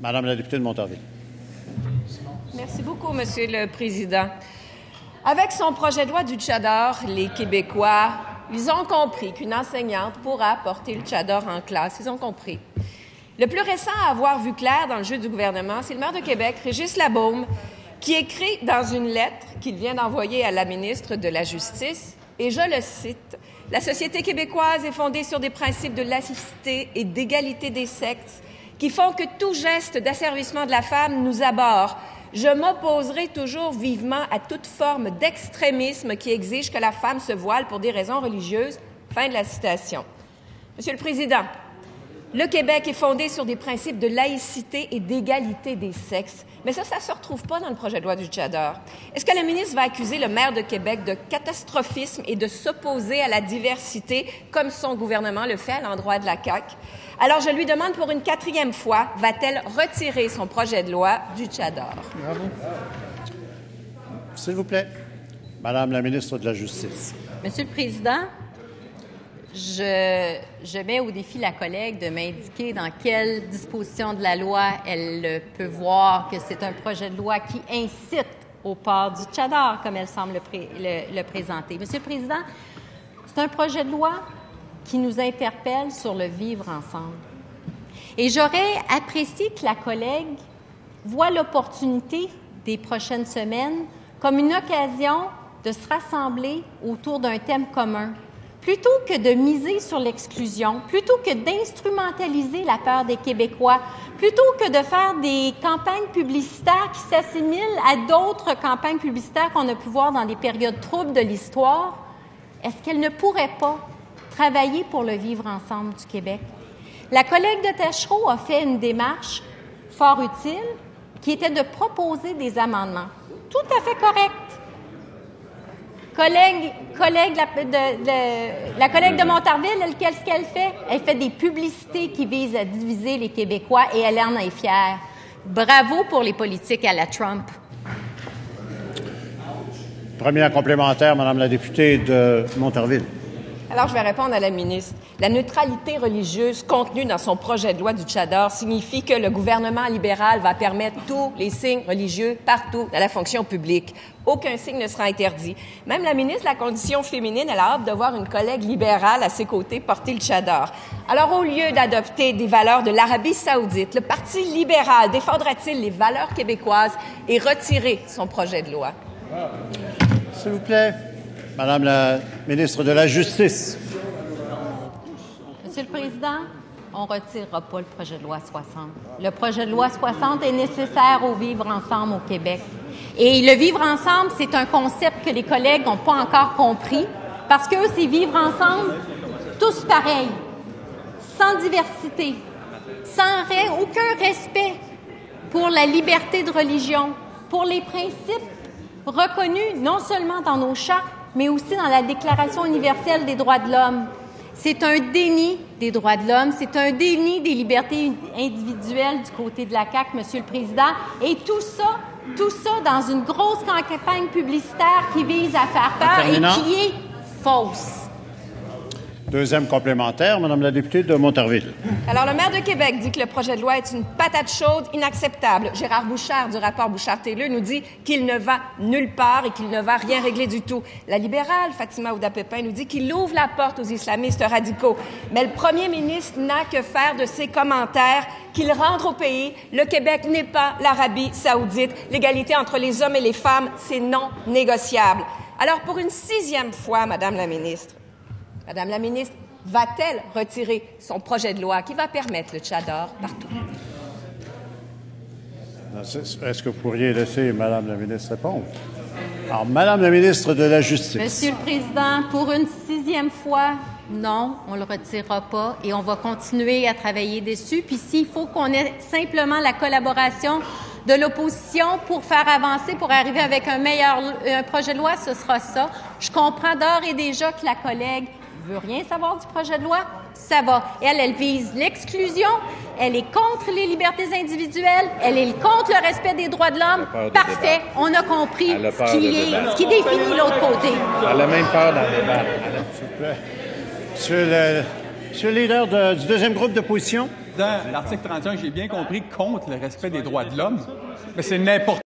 Madame la députée de Montarville. Merci beaucoup, Monsieur le Président. Avec son projet de loi du tchador, les Québécois, ils ont compris qu'une enseignante pourra porter le tchador en classe. Ils ont compris. Le plus récent à avoir vu clair dans le jeu du gouvernement, c'est le maire de Québec, Régis Labaume, qui écrit dans une lettre qu'il vient d'envoyer à la ministre de la Justice, et je le cite, « La société québécoise est fondée sur des principes de laïcité et d'égalité des sexes qui font que tout geste d'asservissement de la femme nous abhorre. Je m'opposerai toujours vivement à toute forme d'extrémisme qui exige que la femme se voile pour des raisons religieuses. » Fin de la citation. Monsieur le Président, le Québec est fondé sur des principes de laïcité et d'égalité des sexes. Mais ça ne se retrouve pas dans le projet de loi du tchador. Est-ce que la ministre va accuser le maire de Québec de catastrophisme et de s'opposer à la diversité, comme son gouvernement le fait à l'endroit de la CAQ? Alors, je lui demande pour une 4e fois, va-t-elle retirer son projet de loi du tchador? Bravo. S'il vous plaît. Madame la ministre de la Justice. Monsieur le Président, je mets au défi la collègue de m'indiquer dans quelle disposition de la loi elle peut voir que c'est un projet de loi qui incite au port du tchador, comme elle semble le présenter. Monsieur le Président, c'est un projet de loi qui nous interpelle sur le vivre ensemble. Et j'aurais apprécié que la collègue voie l'opportunité des prochaines semaines comme une occasion de se rassembler autour d'un thème commun. Plutôt que de miser sur l'exclusion, plutôt que d'instrumentaliser la peur des Québécois, plutôt que de faire des campagnes publicitaires qui s'assimilent à d'autres campagnes publicitaires qu'on a pu voir dans des périodes troubles de l'histoire, est-ce qu'elle ne pourrait pas travailler pour le vivre ensemble du Québec? La collègue de Taschereau a fait une démarche fort utile qui était de proposer des amendements. Tout à fait correct. La collègue de Montarville, qu'est-ce qu'elle fait? Elle fait des publicités qui visent à diviser les Québécois et elle en est fière. Bravo pour les politiques à la Trump. Première complémentaire, Madame la députée de Montarville. Alors, je vais répondre à la ministre. La neutralité religieuse contenue dans son projet de loi du tchador signifie que le gouvernement libéral va permettre tous les signes religieux partout dans la fonction publique. Aucun signe ne sera interdit. Même la ministre de la Condition féminine, elle a hâte de voir une collègue libérale à ses côtés porter le tchador. Alors, au lieu d'adopter des valeurs de l'Arabie saoudite, le Parti libéral défendra-t-il les valeurs québécoises et retirer son projet de loi? S'il vous plaît. Madame la ministre de la Justice. Monsieur le Président, on ne retirera pas le projet de loi 60. Le projet de loi 60 est nécessaire au vivre ensemble au Québec. Et le vivre ensemble, c'est un concept que les collègues n'ont pas encore compris, parce qu'eux, c'est vivre ensemble, tous pareils, sans diversité, sans aucun respect pour la liberté de religion, pour les principes reconnus non seulement dans nos chartes, mais aussi dans la Déclaration universelle des droits de l'homme. C'est un déni des droits de l'homme, c'est un déni des libertés individuelles du côté de la CAQ, Monsieur le Président, et tout ça dans une grosse campagne publicitaire qui vise à faire peur et qui est fausse. Deuxième complémentaire, Madame la députée de Montarville. Alors, le maire de Québec dit que le projet de loi est une patate chaude inacceptable. Gérard Bouchard, du rapport Bouchard-Taylor, nous dit qu'il ne va nulle part et qu'il ne va rien régler du tout. La libérale, Fatima Ouda-Pépin, nous dit qu'il ouvre la porte aux islamistes radicaux. Mais le premier ministre n'a que faire de ses commentaires qu'il rentre au pays. Le Québec n'est pas l'Arabie saoudite. L'égalité entre les hommes et les femmes, c'est non négociable. Alors, pour une 6e fois, Madame la ministre, va-t-elle retirer son projet de loi qui va permettre le tchador partout? Est-ce que vous pourriez laisser Madame la ministre répondre? Alors, Madame la ministre de la Justice. Monsieur le Président, pour une 6e fois, non, on ne le retirera pas et on va continuer à travailler dessus. Puis s'il faut qu'on ait simplement la collaboration de l'opposition pour faire avancer, pour arriver avec un projet de loi, ce sera ça. Je comprends d'ores et déjà que la collègue veut rien savoir du projet de loi, ça va. Elle vise l'exclusion, elle est contre les libertés individuelles, elle est contre le respect des droits de l'homme. Parfait, on a compris ce qui définit l'autre côté. Elle a même peur dans le débat. Monsieur le leader du deuxième groupe d'opposition. Président, l'article 31, j'ai bien compris, contre le respect des droits de l'homme, mais c'est n'importe